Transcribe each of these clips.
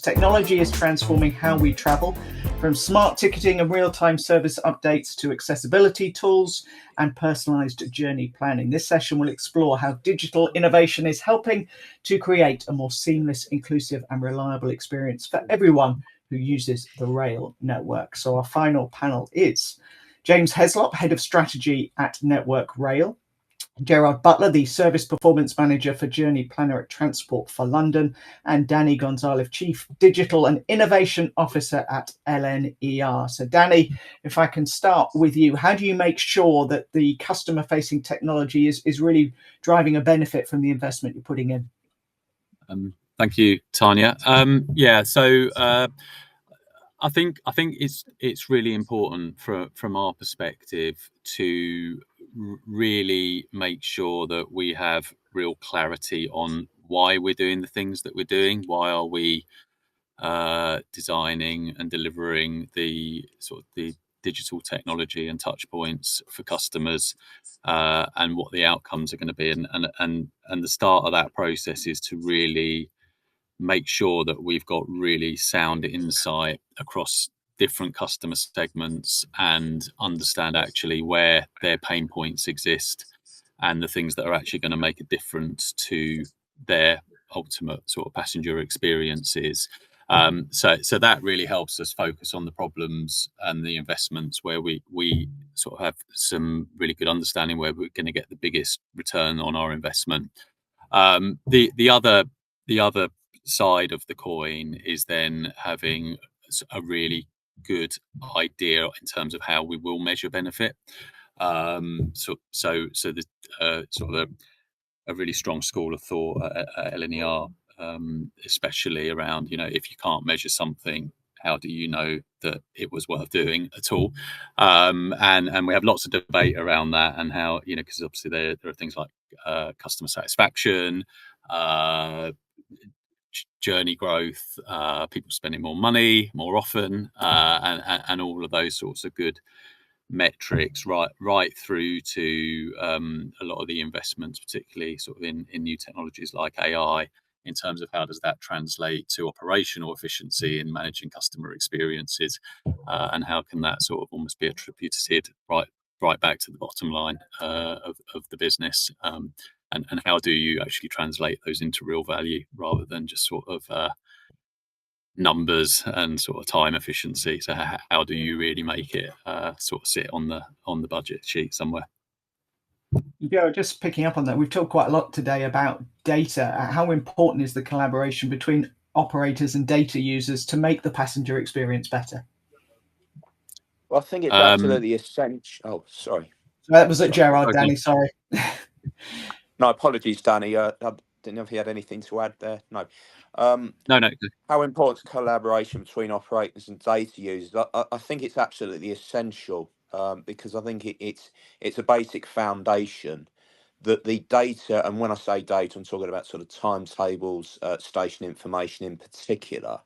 Technology is transforming how we travel, from smart ticketing and real-time service updates to accessibility tools and personalized journey planning. This session will explore how digital innovation is helping to create a more seamless, inclusive and reliable experience for everyone who uses the rail network. So our final panel is James Heslop, Head of Strategy at Network Rail, Gerard Butler, the Service Performance Manager for Journey Planner at Transport for London, and Danny Gonzalez, Chief Digital and Innovation Officer at LNER. So Danny, if I can start with you, how do you make sure that the customer-facing technology is really driving a benefit from the investment you're putting in? Thank you, Tanya. I think it's really important from our perspective to really make sure that we have real clarity on why we're doing the things that we're doing. Why are we designing and delivering the digital technology and touch points for customers, and what the outcomes are going to be, and the start of that process is to really make sure that we've got really sound insight across different customer segments and understand actually where their pain points exist and the things that are actually going to make a difference to their ultimate sort of passenger experiences. So that really helps us focus on the problems and the investments where we sort of have some really good understanding where we're going to get the biggest return on our investment. The other side of the coin is then having a really good idea in terms of how we will measure benefit. So the sort of a really strong school of thought at LNER, especially around, if you can't measure something, how do you know that it was worth doing at all? And we have lots of debate around that and how, because obviously there are things like customer satisfaction, journey growth, people spending more money more often, and all of those sorts of good metrics, right through to a lot of the investments, particularly sort of in new technologies like AI, in terms of how does that translate to operational efficiency in managing customer experiences, and how can that sort of almost be attributed right back to the bottom line of the business, and how do you actually translate those into real value rather than just sort of numbers and sort of time efficiency. So how do you really make it sort of sit on the budget sheet somewhere? Yeah, just picking up on that, we've talked quite a lot today about data. How important is the collaboration between operators and data users to make the passenger experience better? Well, I think it's absolutely essential. Oh, sorry. That was at Gerard, Danny, sorry. No, apologies, Danny. I didn't know if you had anything to add there. No. No. How important is collaboration between operators and data users? I think it's absolutely essential, because I think it's a basic foundation that the data, and when I say data, I'm talking about sort of timetables, station information in particular.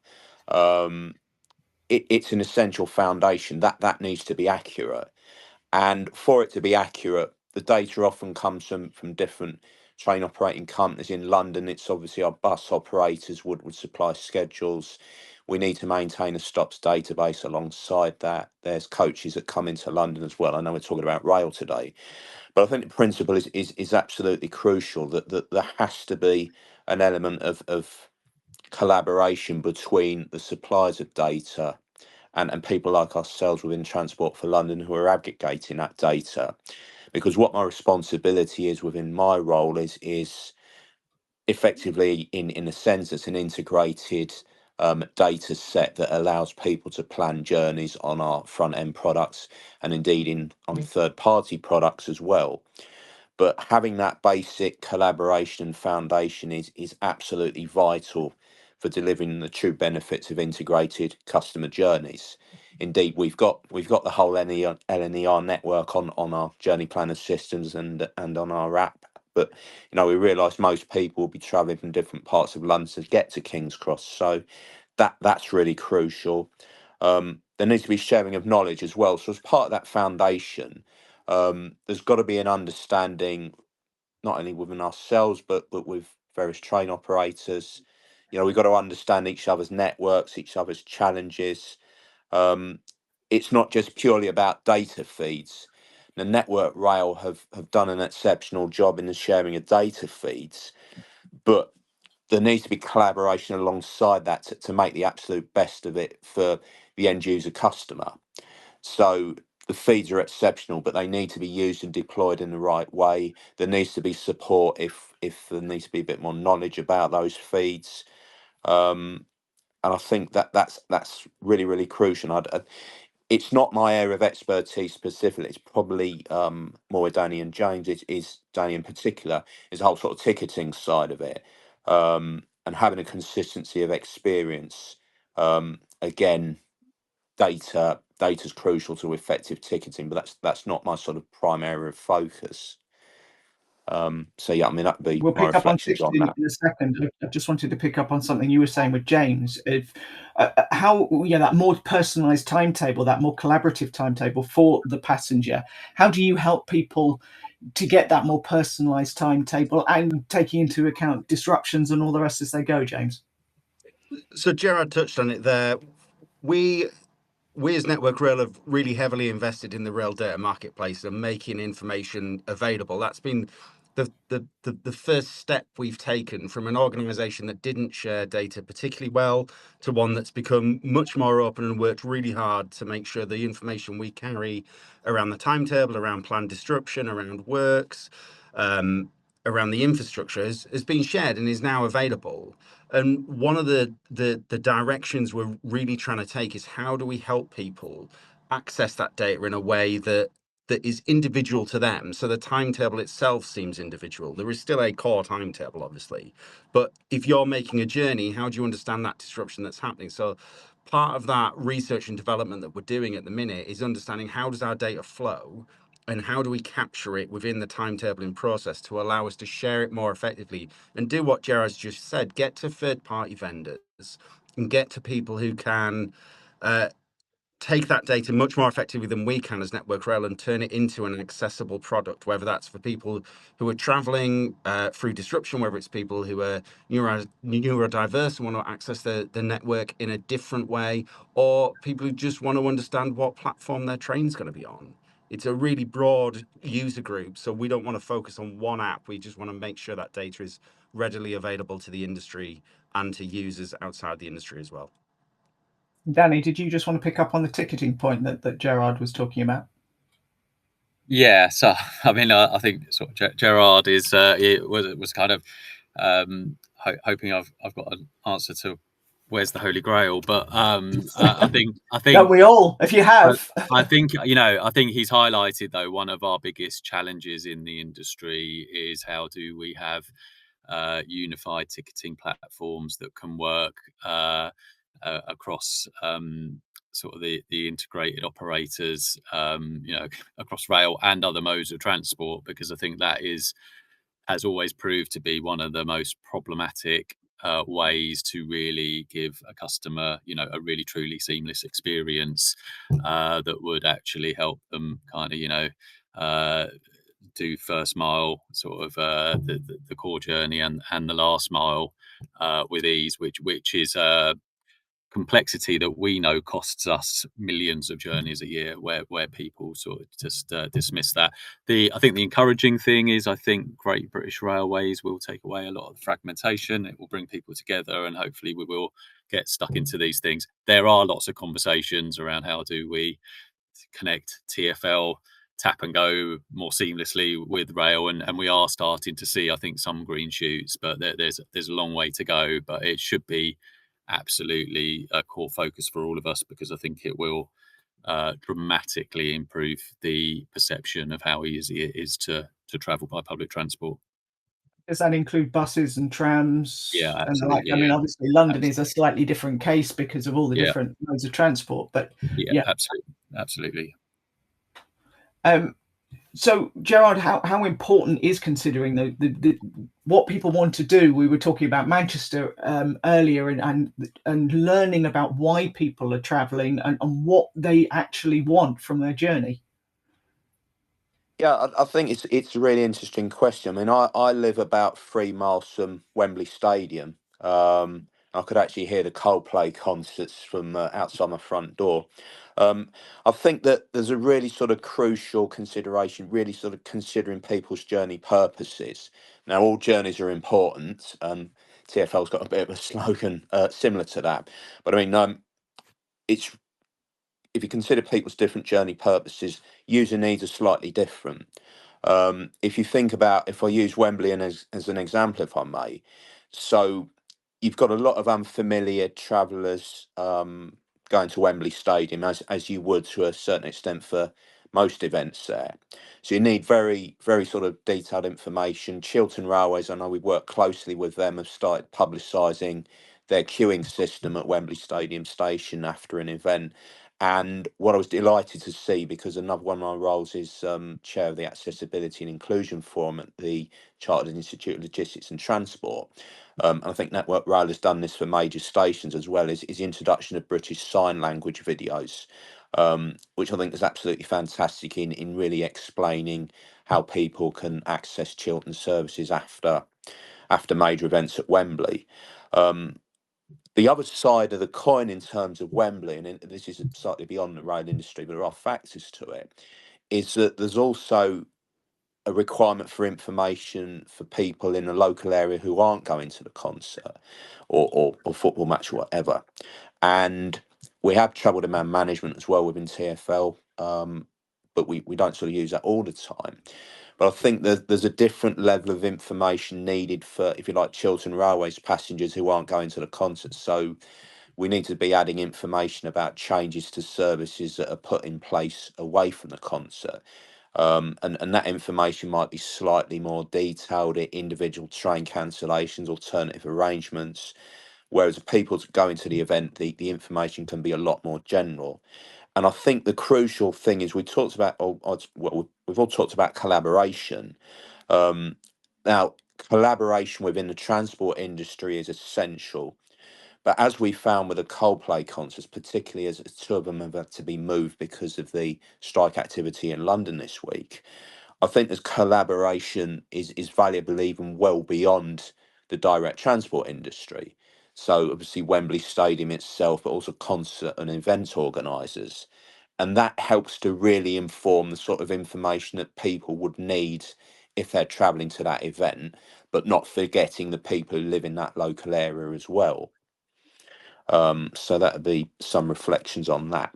It's an essential foundation that needs to be accurate, and for it to be accurate, the data often comes from different train operating companies. In London, it's obviously our bus operators would supply schedules. We need to maintain a stops database alongside that. There's coaches that come into London as well. I know we're talking about rail today, but I think the principle is absolutely crucial, that there has to be an element of collaboration between the suppliers of data and people like ourselves within Transport for London who are aggregating that data. Because what my responsibility is within my role is effectively, in a sense, it's an integrated data set that allows people to plan journeys on our front end products and indeed on third party products as well. But having that basic collaboration and foundation is absolutely vital for delivering the true benefits of integrated customer journeys. Indeed, we've got the whole LNER network on our journey planner systems and on our app. But we realise most people will be travelling from different parts of London to get to King's Cross, so that's really crucial. There needs to be sharing of knowledge as well. So as part of that foundation, there's got to be an understanding, not only within ourselves but with various train operators, we've got to understand each other's networks, each other's challenges. It's not just purely about data feeds. The Network Rail have done an exceptional job in the sharing of data feeds, but there needs to be collaboration alongside that to make the absolute best of it for the end user customer. So the feeds are exceptional, but they need to be used and deployed in the right way. There needs to be support if there needs to be a bit more knowledge about those feeds. And I think that's really, really crucial. It's not my area of expertise specifically. It's probably more with Danny and James. It is Danny in particular, is the whole sort of ticketing side of it, and having a consistency of experience. Again, data's crucial to effective ticketing, but that's not my sort of prime area of focus. So yeah, I mean, that'd be We'll my pick up on reflections on ticketing that. in a second. I just wanted to pick up on something you were saying with James. If how that more personalised timetable, that more collaborative timetable for the passenger. How do you help people to get that more personalised timetable and taking into account disruptions and all the rest as they go, James? So Gerard touched on it there. We as Network Rail have really heavily invested in the rail data marketplace and making information available. That's been the first step we've taken from an organization that didn't share data particularly well to one that's become much more open and worked really hard to make sure the information we carry around the timetable, around planned disruption, around works, around the infrastructure has been shared and is now available. And one of the directions we're really trying to take is how do we help people access that data in a way that is individual to them. So the timetable itself seems individual. There is still a core timetable, obviously, but if you're making a journey, how do you understand that disruption that's happening? So part of that research and development that we're doing at the minute is understanding how does our data flow and how do we capture it within the timetabling process to allow us to share it more effectively and do what Gerard's just said, get to third-party vendors and get to people who can take that data much more effectively than we can as Network Rail and turn it into an accessible product, whether that's for people who are traveling through disruption, whether it's people who are neurodiverse and want to access the network in a different way, or people who just want to understand what platform their train's going to be on. It's a really broad user group, so we don't want to focus on one app. We just want to make sure that data is readily available to the industry and to users outside the industry as well. Danny, did you just want to pick up on the ticketing point that Gerard was talking about? Yeah, so I mean, I think sort of Gerard is was kind of hoping I've got an answer to where's the Holy Grail, but I think Don't we all? If you have, I think I think he's highlighted though one of our biggest challenges in the industry is how do we have unified ticketing platforms that can work across sort of the integrated operators, across rail and other modes of transport, because I think that has always proved to be one of the most problematic ways to really give a customer, a really truly seamless experience that would actually help them kind of, do first mile sort of the core journey and the last mile with ease, which is complexity that we know costs us millions of journeys a year, where people sort of just dismiss that. I think the encouraging thing is I think Great British Railways will take away a lot of the fragmentation. It will bring people together, and hopefully we will get stuck into these things. There are lots of conversations around how do we connect TfL tap and go more seamlessly with rail, and we are starting to see, I think, some green shoots, but there's a long way to go. But it should be absolutely a core focus for all of us, because I think it will dramatically improve the perception of how easy it is to travel by public transport. Does that include buses and trams? Yeah, And the like? absolutely. I mean, Yeah. obviously, London is a slightly different case because of all the Yeah. different modes of transport. But Yeah, absolutely. So, Gerard, how important is considering the what people want to do? We were talking about Manchester earlier, and learning about why people are travelling and what they actually want from their journey. Yeah, I think it's a really interesting question. I mean, I live about 3 miles from Wembley Stadium, I could actually hear the Coldplay concerts from outside my front door. I think that there's a really sort of crucial consideration, really sort of considering people's journey purposes. Now, all journeys are important. TfL's got a bit of a slogan similar to that, but I mean, it's if you consider people's different journey purposes, user needs are slightly different. If you think about, if I use Wembley as an example, if I may, so you've got a lot of unfamiliar travellers going to Wembley Stadium, as you would to a certain extent for most events there. So you need very, very sort of detailed information. Chiltern Railways, I know we work closely with them, have started publicising their queuing system at Wembley Stadium station after an event. And what I was delighted to see, because another one of my roles is chair of the Accessibility and Inclusion Forum at the Chartered Institute of Logistics and Transport. And I think Network Rail has done this for major stations as well, is introduction of British Sign Language videos, which I think is absolutely fantastic in really explaining how people can access Chiltern services after major events at Wembley. The other side of the coin in terms of Wembley, and this is slightly beyond the rail industry, but there are factors to it, is that there's also a requirement for information for people in a local area who aren't going to the concert or football match or whatever. And we have travel demand management as well within TfL, but we don't sort of use that all the time. But I think there's a different level of information needed for, if you like, Chiltern Railways passengers who aren't going to the concert. So we need to be adding information about changes to services that are put in place away from the concert. And that information might be slightly more detailed at individual train cancellations, alternative arrangements, whereas people going to the event, the information can be a lot more general. And I think the crucial thing is we talked about, well, we've all talked about collaboration. Now, collaboration within the transport industry is essential. But as we found with the Coldplay concerts, particularly as two of them have had to be moved because of the strike activity in London this week, I think this collaboration is valuable even well beyond the direct transport industry. So obviously Wembley Stadium itself, but also concert and event organisers. And that helps to really inform the sort of information that people would need if they're travelling to that event, but not forgetting the people who live in that local area as well. So that would be some reflections on that.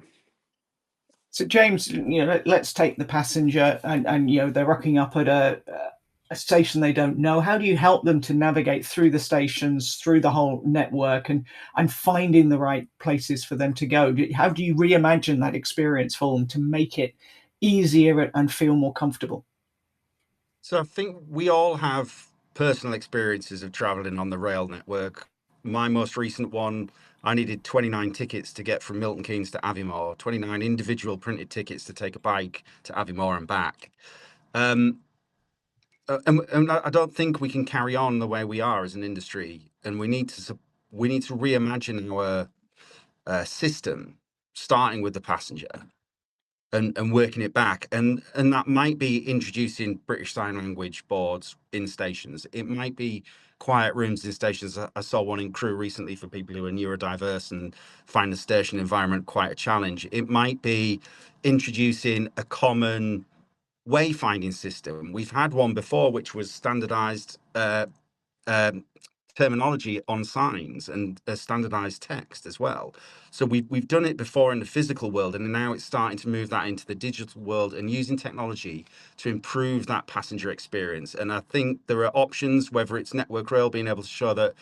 So James, let's take the passenger, and they're rocking up at a station they don't know. How do you help them to navigate through the stations, through the whole network, and finding the right places for them to go? How do you reimagine that experience for them to make it easier and feel more comfortable? So I think we all have personal experiences of traveling on the rail network. My most recent one, I needed 29 tickets to get from Milton Keynes to Aviemore, 29 individual printed tickets to take a bike to Aviemore and back. And I don't think we can carry on the way we are as an industry, and we need to reimagine our system, starting with the passenger and working it back. And that might be introducing British Sign Language boards in stations. It might be quiet rooms in stations. I saw one in Crewe recently for people who are neurodiverse and find the station environment quite a challenge. It might be introducing a common wayfinding system. We've had one before, which was standardized terminology on signs and standardized text as well. So we've done it before in the physical world, and now it's starting to move that into the digital world and using technology to improve that passenger experience. And I think there are options, whether it's Network Rail being able to show that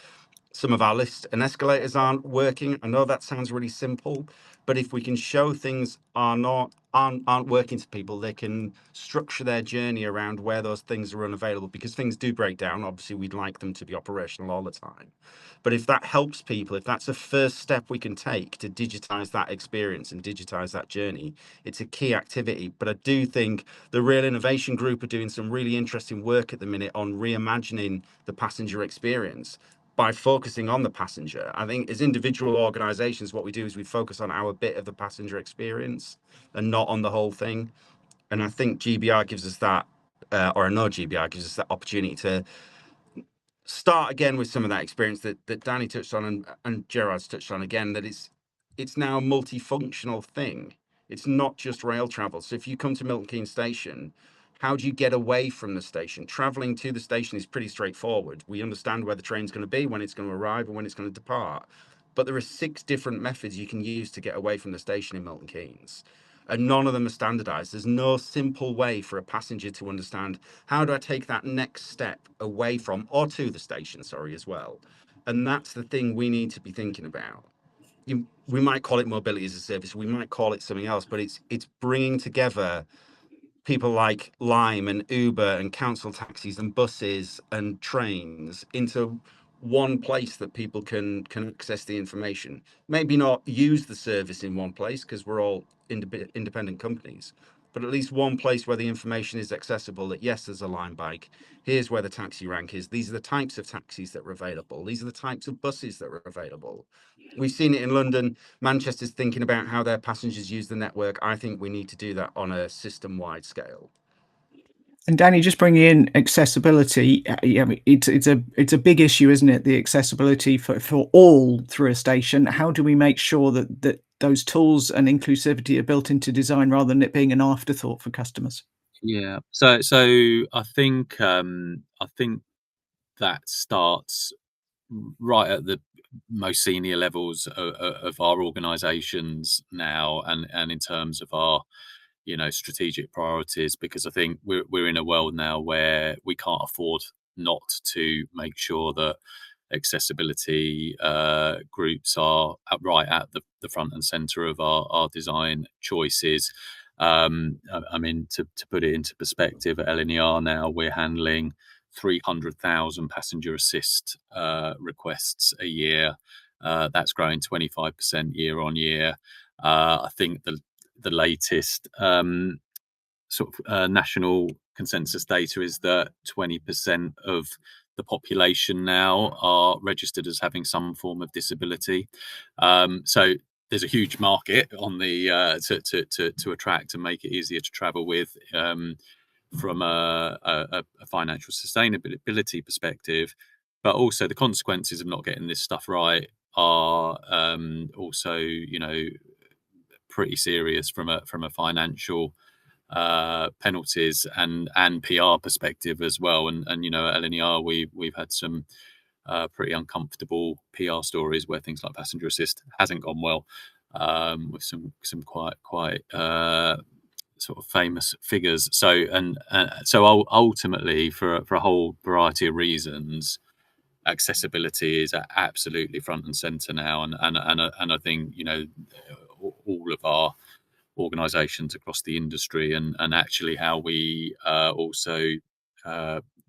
some of our lifts and escalators aren't working. I know that sounds really simple, but if we can show things aren't working to people, they can structure their journey around where those things are unavailable, because things do break down. Obviously, we'd like them to be operational all the time. But if that helps people, if that's a first step we can take to digitize that experience and digitize that journey, it's a key activity. But I do think the Rail Innovation Group are doing some really interesting work at the minute on reimagining the passenger experience by focusing on the passenger. I think as individual organizations, what we do is we focus on our bit of the passenger experience and not on the whole thing. And I think GBR gives us that, or I know GBR gives us that opportunity to start again with some of that experience that Danny touched on and Gerard's touched on again, that it's now a multifunctional thing. It's not just rail travel. So if you come to Milton Keynes Station, how do you get away from the station? Traveling to the station is pretty straightforward. We understand where the train's going to be, when it's going to arrive, and when it's going to depart. But there are 6 different methods you can use to get away from the station in Milton Keynes. And none of them are standardized. There's no simple way for a passenger to understand, how do I take that next step away from or to the station, sorry, as well. And that's the thing we need to be thinking about. We might call it mobility as a service, we might call it something else, but it's bringing together people like Lime and Uber and council taxis and buses and trains into one place that people can access the information. Maybe not use the service in one place because we're all independent companies, but at least one place where the information is accessible, that yes, there's a Lime bike, here's where the taxi rank is, these are the types of taxis that are available, these are the types of buses that are available. We've seen it in London. Manchester's thinking about how their passengers use the network. I think we need to do that on a system-wide scale. And Danny, just bringing in accessibility, it's a big issue, isn't it? The accessibility for all through a station. How do we make sure that those tools and inclusivity are built into design rather than it being an afterthought for customers? Yeah. So I think that starts right at the most senior levels of our organisations now, and in terms of our strategic priorities, because I think we're in a world now where we can't afford not to make sure that accessibility groups are right at the front and center of our design choices. I mean, to put it into perspective, at LNER now we're handling 300,000 passenger assist requests a year. That's growing 25% year on year. I think the latest national consensus data is that 20% of the population now are registered as having some form of disability. So there's a huge market on the to attract and make it easier to travel with, from a financial sustainability perspective, but also the consequences of not getting this stuff right are also pretty serious from a financial penalties and PR perspective as well. And at LNER we've had some pretty uncomfortable PR stories where things like passenger assist hasn't gone well, with some quite sort of famous figures. So ultimately, for a whole variety of reasons, accessibility is absolutely front and center now, and I think all of our organizations across the industry, and actually how we also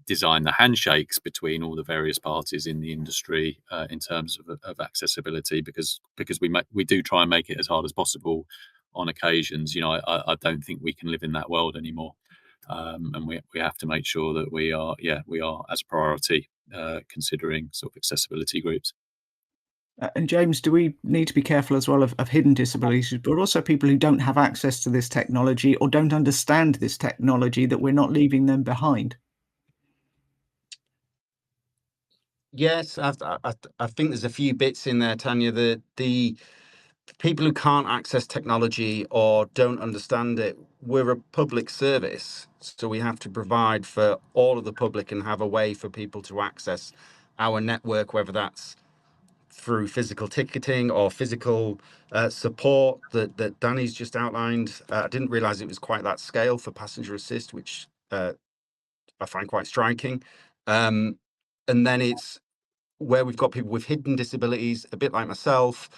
design the handshakes between all the various parties in the industry in terms of accessibility, because we do try and make it as hard as possible on occasions. I don't think we can live in that world anymore, and we have to make sure that we are as a priority considering sort of accessibility groups. And James, do we need to be careful as well of hidden disabilities, but also people who don't have access to this technology or don't understand this technology, that we're not leaving them behind? Yes, I think there's a few bits in there, Tanya. The people who can't access technology or don't understand it, we're a public service, so we have to provide for all of the public and have a way for people to access our network, whether that's through physical ticketing or physical support that Danny's just outlined. I didn't realize it was quite that scale for passenger assist, which I find quite striking. And then it's where we've got people with hidden disabilities, a bit like myself.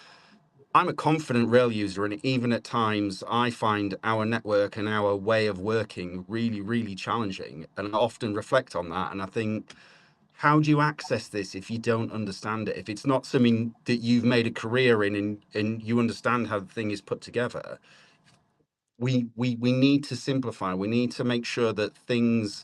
I'm a confident rail user, and even at times I find our network and our way of working really, really challenging. And I often reflect on that, and I think, how do you access this if you don't understand it? If it's not something that you've made a career in, and you understand how the thing is put together, we need to simplify. We need to make sure that things,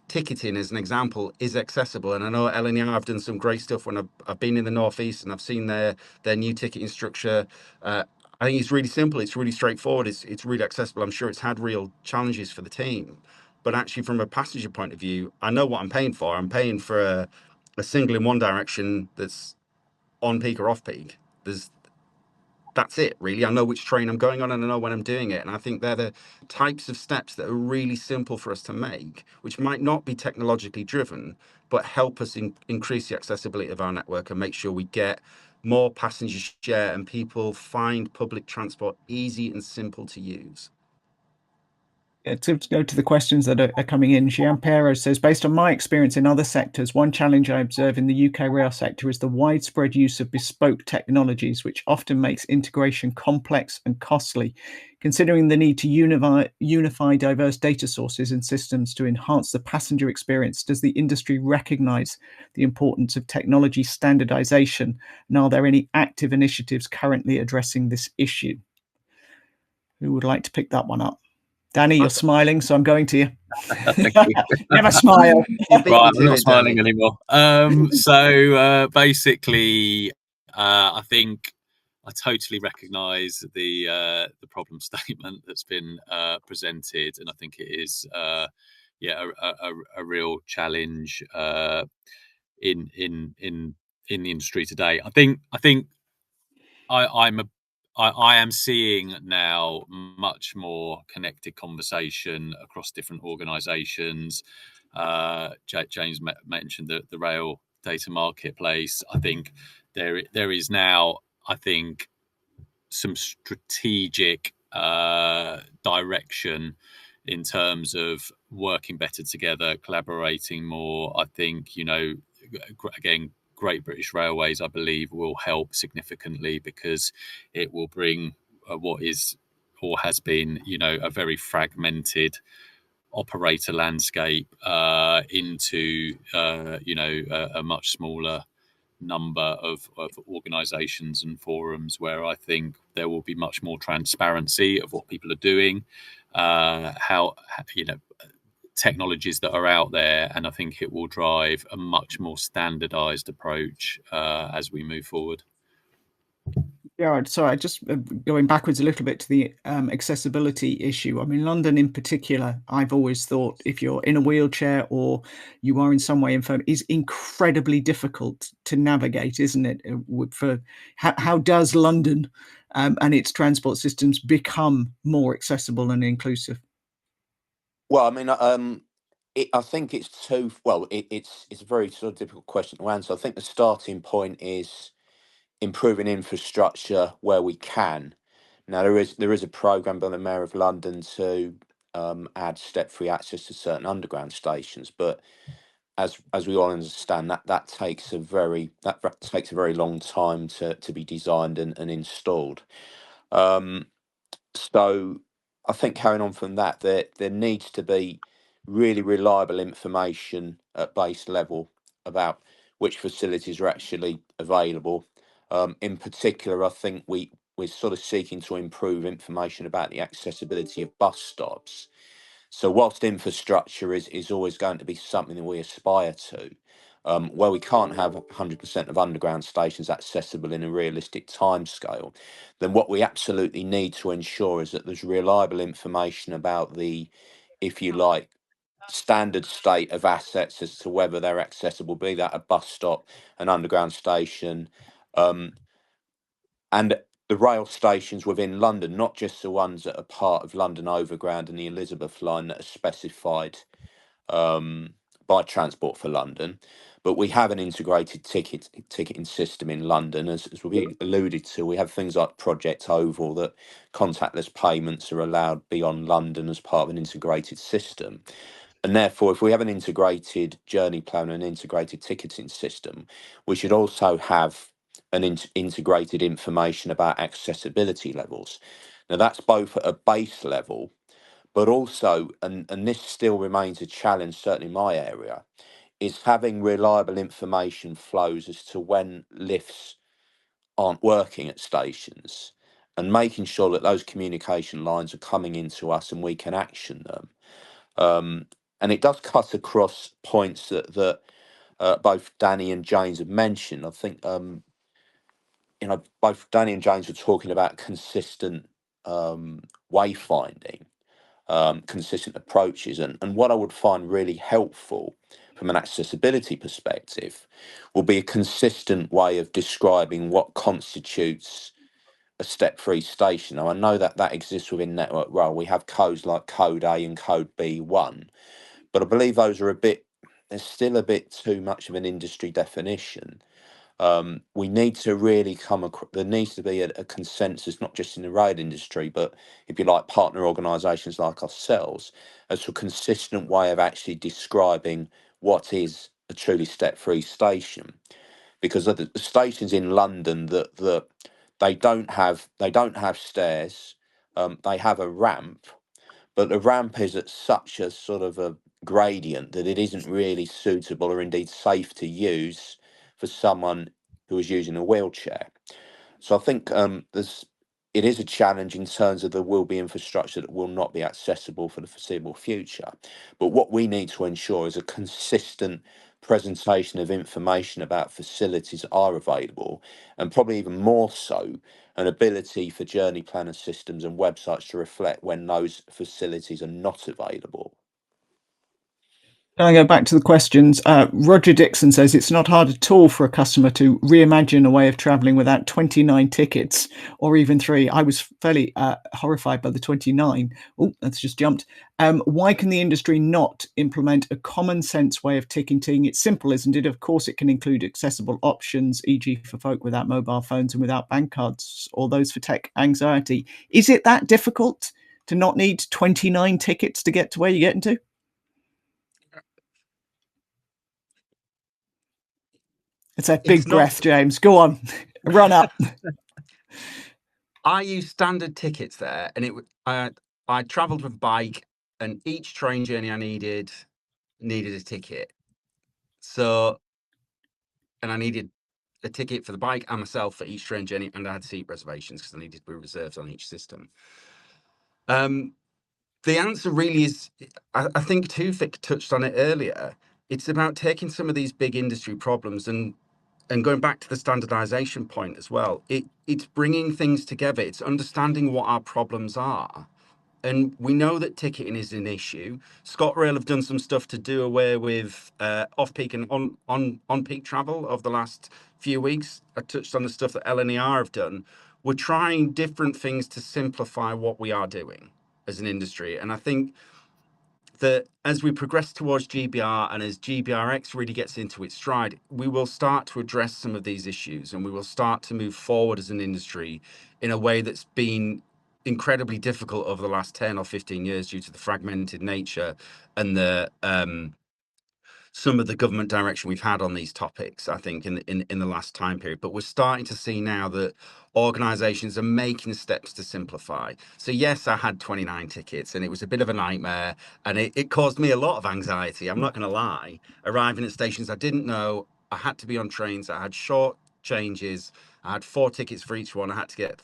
ticketing as an example, is accessible. And I know at LNER I've done some great stuff when I've been in the Northeast and I've seen their new ticketing structure. I think it's really simple. It's really straightforward. It's really accessible. I'm sure it's had real challenges for the team, but actually from a passenger point of view, I know what I'm paying for. I'm paying for a signal in one direction that's on peak or off peak. That's it, really. I know which train I'm going on and I know when I'm doing it. And I think they're the types of steps that are really simple for us to make, which might not be technologically driven, but help us increase the accessibility of our network and make sure we get more passenger share and people find public transport easy and simple to use. To go to the questions that are coming in, Giampero says, based on my experience in other sectors, one challenge I observe in the UK rail sector is the widespread use of bespoke technologies, which often makes integration complex and costly. Considering the need to unify diverse data sources and systems to enhance the passenger experience, does the industry recognise the importance of technology standardisation? And are there any active initiatives currently addressing this issue? Who would like to pick that one up? Danny, you're smiling, so I'm going to you. Thank you. Never smile. Right, I'm not smiling anymore. So basically, I think I totally recognise the problem statement that's been presented, and I think it is a real challenge in the industry today. I am seeing now much more connected conversation across different organisations. James mentioned the rail data marketplace. I think there is now, I think, some strategic direction in terms of working better together, collaborating more. I think, again, Great British Railways, I believe, will help significantly because it will bring what is or has been, a very fragmented operator landscape into, a much smaller number of organisations and forums where I think there will be much more transparency of what people are doing, how technologies that are out there, and I think it will drive a much more standardized approach as we move forward. Yeah, sorry, just going backwards a little bit to the accessibility issue. I mean, London in particular, I've always thought if you're in a wheelchair or you are in some way infirm, is incredibly difficult to navigate, isn't it? How does London and its transport systems become more accessible and inclusive? Well, I mean, I think it's it's a very sort of difficult question to answer. I think the starting point is improving infrastructure where we can. Now, there is a program by the Mayor of London to add step-free access to certain underground stations, but as we all understand, that takes a very long time to be designed and installed. So I think carrying on from that, there needs to be really reliable information at base level about which facilities are actually available. In particular, I think we're sort of seeking to improve information about the accessibility of bus stops. So whilst infrastructure is always going to be something that we aspire to, where we can't have 100% of underground stations accessible in a realistic timescale, then what we absolutely need to ensure is that there's reliable information about the, if you like, standard state of assets as to whether they're accessible, be that a bus stop, an underground station, and the rail stations within London, not just the ones that are part of London Overground and the Elizabeth line that are specified by Transport for London, but we have an integrated ticketing system in London, as we alluded to. We have things like Project Oval, that contactless payments are allowed beyond London as part of an integrated system. And therefore, if we have an integrated journey plan and an integrated ticketing system, we should also have an integrated information about accessibility levels. Now, that's both at a base level, but also, and this still remains a challenge, certainly in my area, is having reliable information flows as to when lifts aren't working at stations and making sure that those communication lines are coming into us and we can action them. And it does cut across points that both Danny and James have mentioned. I think both Danny and James were talking about consistent wayfinding, consistent approaches, and what I would find really helpful from an accessibility perspective, will be a consistent way of describing what constitutes a step-free station. Now, I know that that exists within Network Rail. We have codes like Code A and Code B1, but I believe those are there's still a bit too much of an industry definition. We need to really there needs to be a consensus, not just in the rail industry, but if you like, partner organisations like ourselves, as to a consistent way of actually describing what is a truly step-free station. Because of the stations in London that they don't have stairs, they have a ramp, but the ramp is at such a sort of a gradient that it isn't really suitable or indeed safe to use for someone who is using a wheelchair. So I think it is a challenge in terms of there will be infrastructure that will not be accessible for the foreseeable future. But what we need to ensure is a consistent presentation of information about facilities that are available, and probably even more so, an ability for journey planner systems and websites to reflect when those facilities are not available. Can I go back to the questions? Roger Dixon says it's not hard at all for a customer to reimagine a way of travelling without 29 tickets or even 3. I was fairly horrified by the 29. Oh, that's just jumped. Why can the industry not implement a common sense way of ticketing? It's simple, isn't it? Of course, it can include accessible options, e.g. for folk without mobile phones and without bank cards, or those for tech anxiety. Is it that difficult to not need 29 tickets to get to where you're getting to? It's a big breath, James. Go on, run up. I use standard tickets there, and I travelled with a bike, and each train journey I needed a ticket. So, and I needed a ticket for the bike and myself for each train journey, and I had seat reservations because I needed to be reserved on each system. The answer really is, I think Tufik touched on it earlier. It's about taking some of these big industry problems and going back to the standardization point as well. It's bringing things together. It's understanding what our problems are. And we know that ticketing is an issue. ScotRail have done some stuff to do away with off-peak and on-peak travel over the last few weeks. I touched on the stuff that LNER have done. We're trying different things to simplify what we are doing as an industry. And I think that as we progress towards GBR and as GBRX really gets into its stride, we will start to address some of these issues, and we will start to move forward as an industry in a way that's been incredibly difficult over the last 10 or 15 years due to the fragmented nature and the some of the government direction we've had on these topics, I think, in the last time period. But we're starting to see now that organizations are making steps to simplify. So yes, I had 29 tickets and it was a bit of a nightmare, and it caused me a lot of anxiety. I'm not going to lie. Arriving at stations I didn't know, I had to be on trains, I had short changes, I had 4 tickets for each one, I had to get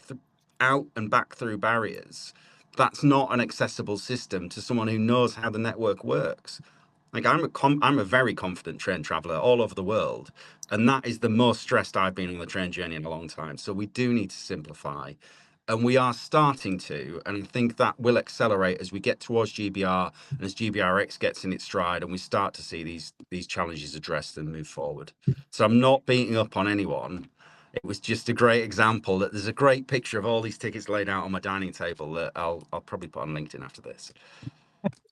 out and back through barriers. That's not an accessible system to someone who knows how the network works. Like I'm a very confident train traveler all over the world, and that is the most stressed I've been on the train journey in a long time. So we do need to simplify, and we are starting to, and I think that will accelerate as we get towards GBR and as GBRX gets in its stride, and we start to see these challenges addressed and move forward. So I'm not beating up on anyone. It was just a great example that there's a great picture of all these tickets laid out on my dining table that I'll probably put on LinkedIn after this.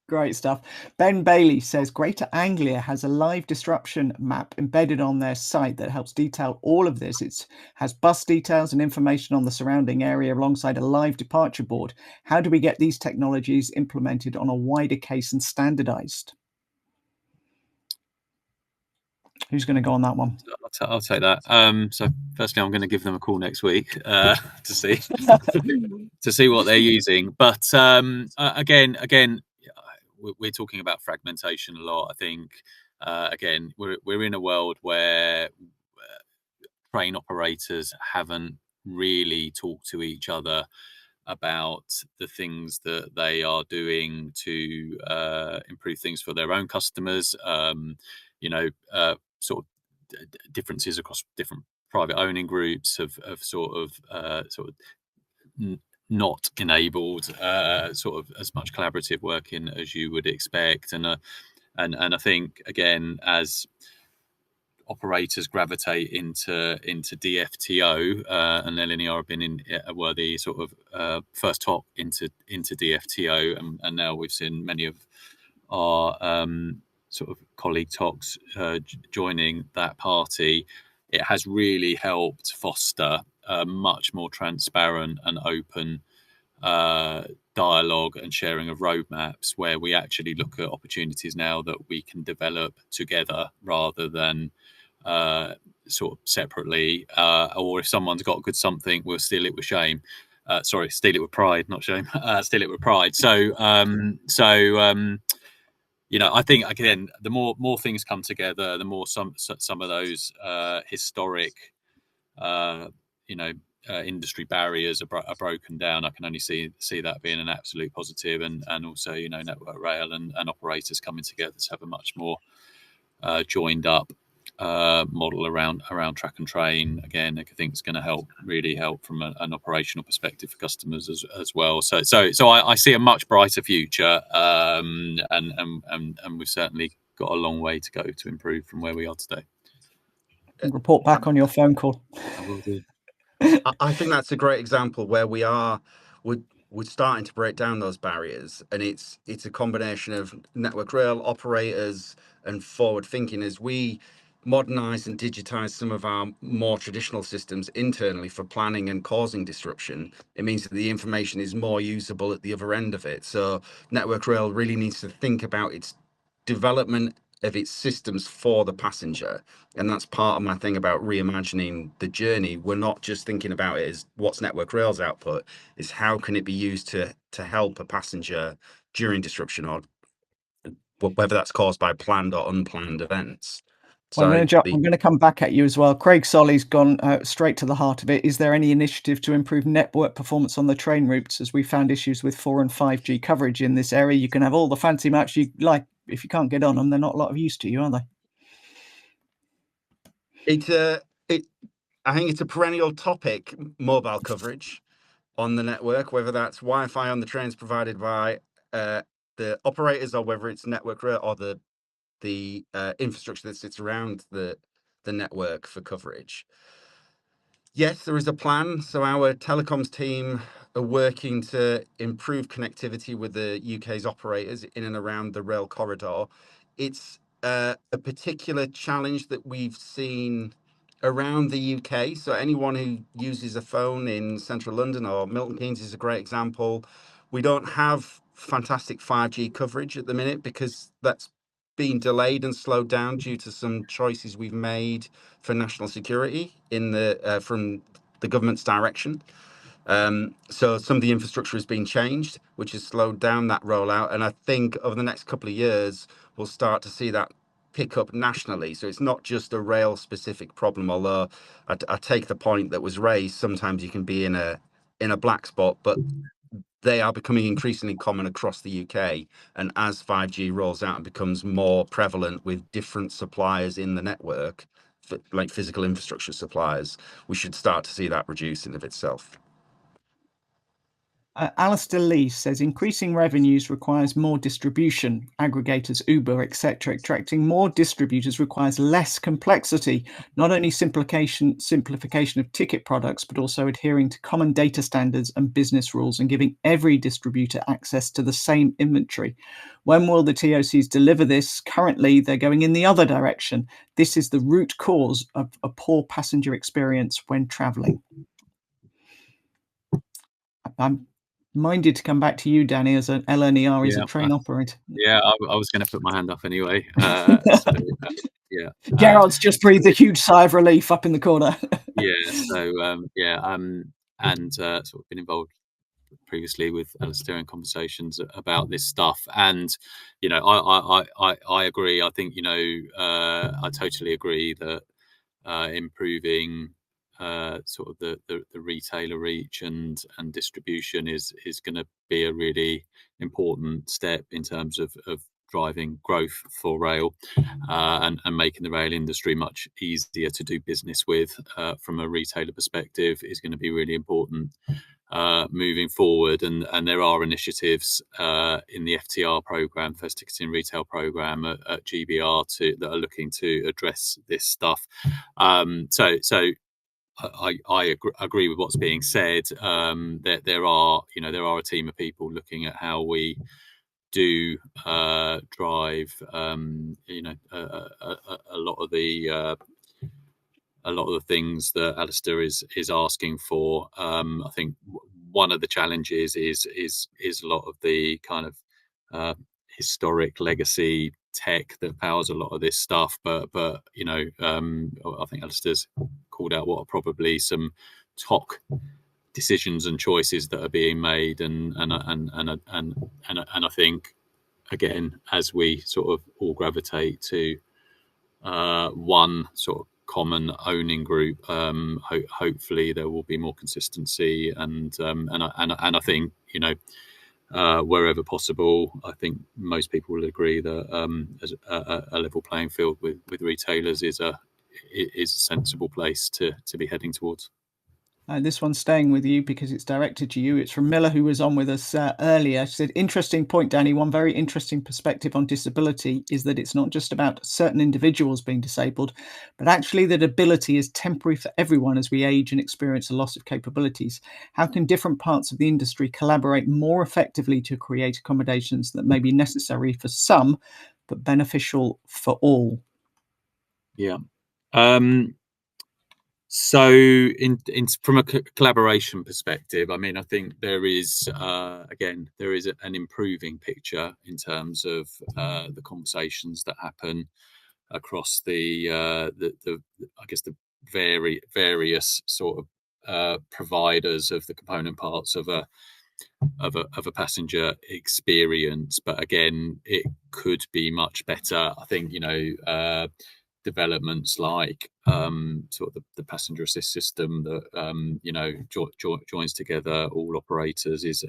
Great stuff. Ben Bailey says Greater Anglia has a live disruption map embedded on their site that helps detail all of this. It has bus details and information on the surrounding area alongside a live departure board. How do we get these technologies implemented on a wider case and standardized? Who's going to go on that one? I'll take that. So firstly, I'm going to give them a call next week to see what they're using. But again, we're talking about fragmentation a lot. I think again, we're in a world where train operators haven't really talked to each other about the things that they are doing to improve things for their own customers. Sort of differences across different private owning groups have sort of not enabled sort of as much collaborative working as you would expect, and And I think, again, as operators gravitate into DFTO, and LNER have been were the sort of first top into DFTO, and now we've seen many of our sort of colleague talks joining that party. It has really helped foster a much more transparent and open dialogue and sharing of roadmaps, where we actually look at opportunities now that we can develop together rather than sort of separately, or if someone's got good something, we'll steal it with shame. Steal it with pride, not shame. Steal it with pride. So I think, again, the more things come together, the more some of those historic, industry barriers are broken down. I can only see that being an absolute positive, and also Network Rail and operators coming together to have a much more joined up model around track and train. Again, I think it's going to really help from an operational perspective for customers as well. So I see a much brighter future, and we've certainly got a long way to go to improve from where we are today. Report back on your phone call. I will do. I think that's a great example where we're starting to break down those barriers, and it's a combination of Network Rail operators and forward thinking as we modernize and digitize some of our more traditional systems internally for planning and causing disruption. It means that the information is more usable at the other end of it. So Network Rail really needs to think about its development of its systems for the passenger, and that's part of my thing about reimagining the journey. We're not just thinking about it as what's Network Rail's output, is how can it be used to help a passenger during disruption, or whether that's caused by planned or unplanned events. Well, I'm going to come back at you as well. Craig Solly's gone straight to the heart of it. Is there any initiative to improve network performance on the train routes, as we found issues with 4 and 5G coverage in this area? You can have all the fancy maps you like. If you can't get on them, they're not a lot of use to you, are they? I think it's a perennial topic, mobile coverage on the network, whether that's Wi-Fi on the trains provided by the operators, or whether it's Network Rail or the infrastructure that sits around the network for coverage. Yes, there is a plan. So our telecoms team are working to improve connectivity with the UK's operators in and around the rail corridor. It's a particular challenge that we've seen around the UK. So anyone who uses a phone in central London or Milton Keynes is a great example. We don't have fantastic 5G coverage at the minute because that's been delayed and slowed down due to some choices we've made for national security in the from the government's direction. So some of the infrastructure has been changed, which has slowed down that rollout. And I think over the next couple of years, we'll start to see that pick up nationally. So it's not just a rail specific problem, although I take the point that was raised. Sometimes you can be in a black spot, but they are becoming increasingly common across the UK. And as 5G rolls out and becomes more prevalent with different suppliers in the network, like physical infrastructure suppliers, we should start to see that reduce in of itself. Alistair Lee says increasing revenues requires more distribution, aggregators, Uber, etc. Attracting more distributors requires less complexity, not only simplification of ticket products, but also adhering to common data standards and business rules and giving every distributor access to the same inventory. When will the TOCs deliver this? Currently, they're going in the other direction. This is the root cause of a poor passenger experience when travelling. I'm minded to come back to you, Danny, as an LNER is a train operator. Yeah, I was going to put my hand up anyway. Gerard's just breathed a huge sigh of relief up in the corner. And sort of been involved previously with Alistair in conversations about this stuff, and I agree. I think I totally agree that improving sort of the retailer reach and distribution is going to be a really important step in terms of driving growth for rail, and making the rail industry much easier to do business with from a retailer perspective is going to be really important. moving forward, and there are initiatives in the FTR program, First Ticketing Retail program at GBR that are looking to address this stuff. So I agree with what's being said. There are a team of people looking at how we do drive a lot of the things that Alistair is asking for. I think one of the challenges is a lot of the kind of historic legacy tech that powers a lot of this stuff. But I think Alistair's called out what are probably some top decisions and choices that are being made, and I think, again, as we sort of all gravitate to one sort of common owning group, hopefully there will be more consistency, and I think, wherever possible, I think most people will agree that as a level playing field with retailers is a sensible place to be heading towards. This one's staying with you because it's directed to you. It's from Miller, who was on with us earlier. She said, interesting point, Danny. One very interesting perspective on disability is that it's not just about certain individuals being disabled, but actually that ability is temporary for everyone as we age and experience a loss of capabilities. How can different parts of the industry collaborate more effectively to create accommodations that may be necessary for some, but beneficial for all? Yeah. So, from a collaboration perspective, I mean, I think there is an improving picture in terms of the conversations that happen across the various sort of providers of the component parts of a passenger experience. But again, it could be much better. I think, developments like sort of the passenger assist system that joins together all operators is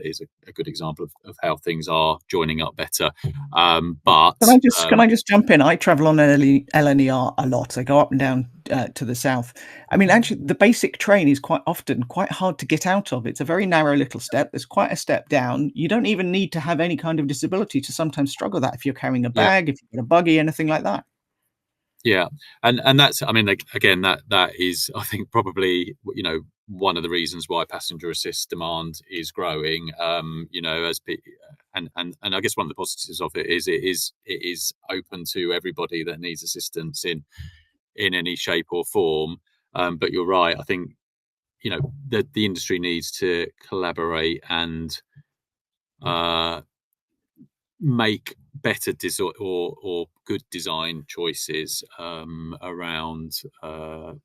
a good example of how things are joining up better. But can I just jump in? I travel on LNER a lot. I go up and down to the south. I mean, actually, the basic train is quite often quite hard to get out of. It's a very narrow little step. There's quite a step down. You don't even need to have any kind of disability to sometimes struggle that if you're carrying a bag, if you've got a buggy, anything like that. Yeah, and that's, I mean, again, that is, I think, probably, one of the reasons why passenger assist demand is growing. As and I guess one of the positives of it is it is open to everybody that needs assistance in any shape or form. But you're right. I think, the industry needs to collaborate and make better or good design choices around how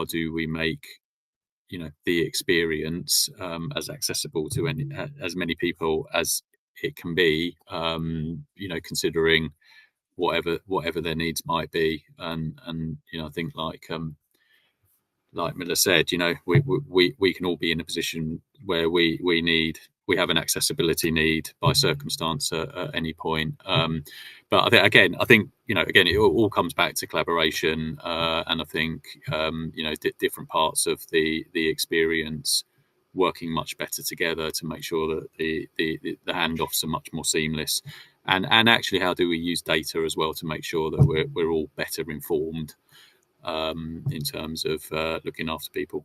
do we make the experience as accessible to as many people as it can be, considering whatever their needs might be, and I think, like Miller said, we can all be in a position where we have an accessibility need by circumstance at any point. But I think it all comes back to collaboration, and I think different parts of the experience working much better together to make sure that the handoffs are much more seamless, and actually, how do we use data as well to make sure that we're all better informed in terms of looking after people.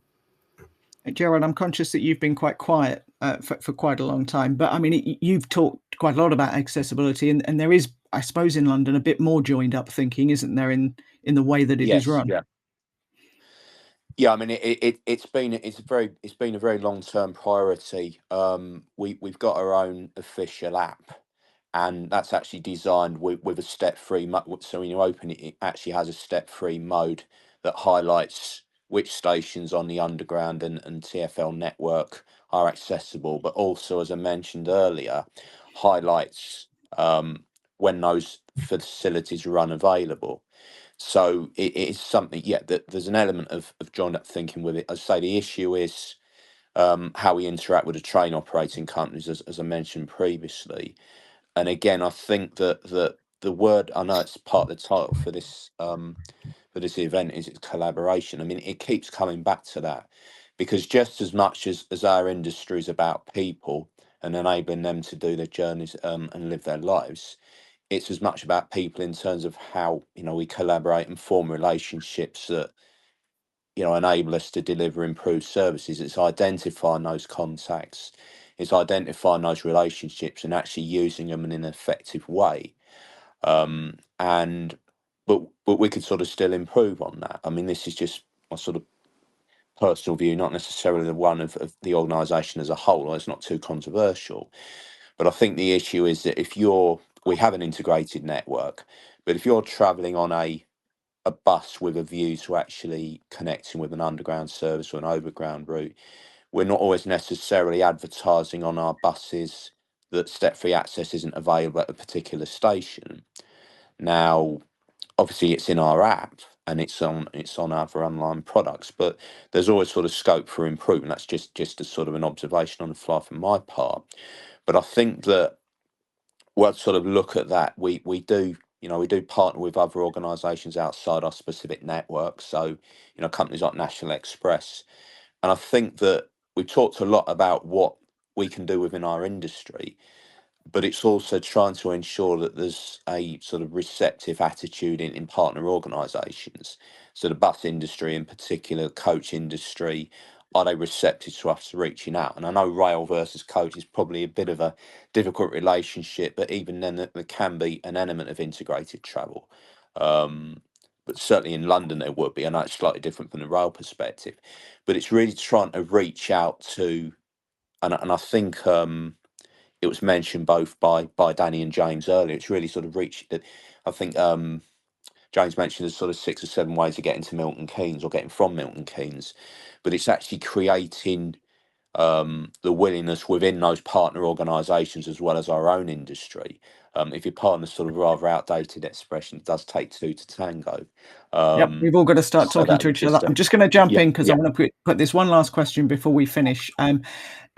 Gerard, I'm conscious that you've been quite quiet for quite a long time, but I mean, you've talked quite a lot about accessibility, and there is, I suppose, in London a bit more joined up thinking, isn't there, in the way that it is run? Yeah, I mean, it's been a very long-term priority. We've got our own official app, and that's actually designed with a step-free mode. So when you open it, it actually has a step-free mode that highlights which stations on the Underground and TfL network are accessible, but also, as I mentioned earlier, highlights when those facilities are unavailable. So it is something, that there's an element of joined up thinking with it. As I say, the issue is how we interact with the train operating companies, as I mentioned previously. And again, I think that the word, I know it's part of the title for this event, is it's collaboration. I mean, it keeps coming back to that, because just as much as our industry is about people and enabling them to do their journeys and live their lives, it's as much about people in terms of how, you know, we collaborate and form relationships that, you know, enable us to deliver improved services. It's identifying those contacts, it's identifying those relationships and actually using them in an effective way. And but we could sort of still improve on that. I mean, this is just my sort of personal view, not necessarily the one of the organisation as a whole. It's not too controversial, but I think the issue is that we have an integrated network, but if you're travelling on a bus with a view to actually connecting with an underground service or an overground route, we're not always necessarily advertising on our buses that step-free access isn't available at a particular station. Now, obviously, it's in our app and it's on other online products, but there's always sort of scope for improvement. That's just a sort of an observation on the fly from my part. But I think that we'll sort of look at that. We do, you know, we do partner with other organisations outside our specific network. So, you know, companies like National Express. And I think that we talked a lot about what we can do within our industry, but it's also trying to ensure that there's a sort of receptive attitude in partner organisations. So the bus industry in particular, coach industry, are they receptive to us reaching out? And I know rail versus coach is probably a bit of a difficult relationship, but even then there can be an element of integrated travel. But certainly in London there would be. I know it's slightly different from the rail perspective, but it's really trying to reach out to, and I think it was mentioned both by Danny and James earlier. It's really sort of reached that. I think James mentioned there's sort of 6 or 7 ways of getting to Milton Keynes or getting from Milton Keynes, but it's actually creating the willingness within those partner organisations as well as our own industry. If your partner's sort of rather outdated expression, it does take two to tango. Yep, we've all got to start talking to each other. I'm just going to jump in because I want to put this one last question before we finish.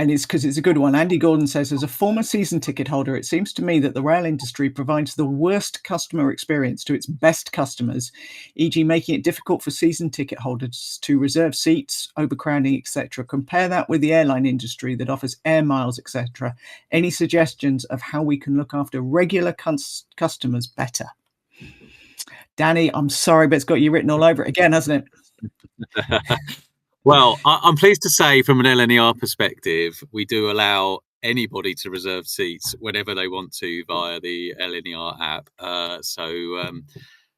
And it's because it's a good one. Andy Gordon says, as a former season ticket holder, it seems to me that the rail industry provides the worst customer experience to its best customers, e.g. making it difficult for season ticket holders to reserve seats, overcrowding, etc. Compare that with the airline industry that offers air miles, etc. Any suggestions of how we can look after regular customers better? Danny, I'm sorry, but it's got you written all over it again, hasn't it? Well, I'm pleased to say from an LNER perspective, we do allow anybody to reserve seats whenever they want to via the LNER app.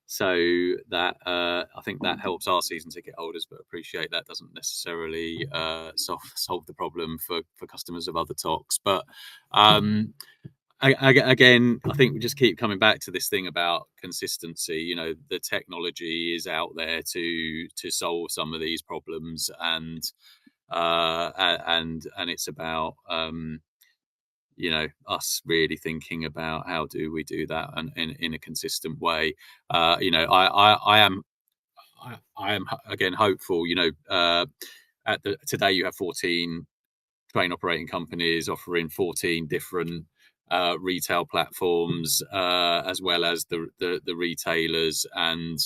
So that I think that helps our season ticket holders, but appreciate that doesn't necessarily solve the problem for customers of other TOCs. But again, I think we just keep coming back to this thing about consistency. You know, the technology is out there to solve some of these problems, and it's about you know, us really thinking about how do we do that and in a consistent way. You know, I am again hopeful. You know, today you have 14 train operating companies offering 14 different retail platforms, as well as the retailers, and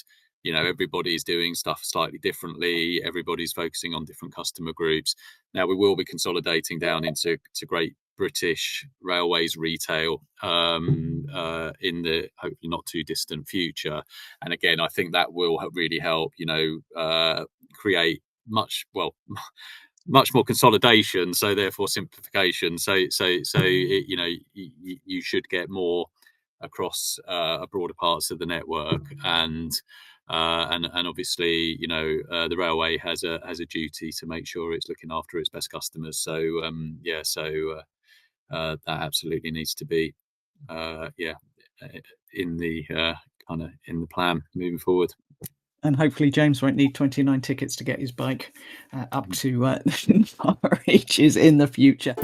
you know, everybody's doing stuff slightly differently. Everybody's focusing on different customer groups. Now we will be consolidating down into Great British Railways retail in the hopefully not too distant future. And again, I think that will really help, you know, create much more consolidation, so therefore simplification. So it, you know, you should get more across broader parts of the network, and obviously, you know, the railway has a duty to make sure it's looking after its best customers. So that absolutely needs to be in the kind of in the plan moving forward. And hopefully James won't need 29 tickets to get his bike up to far reaches in the future.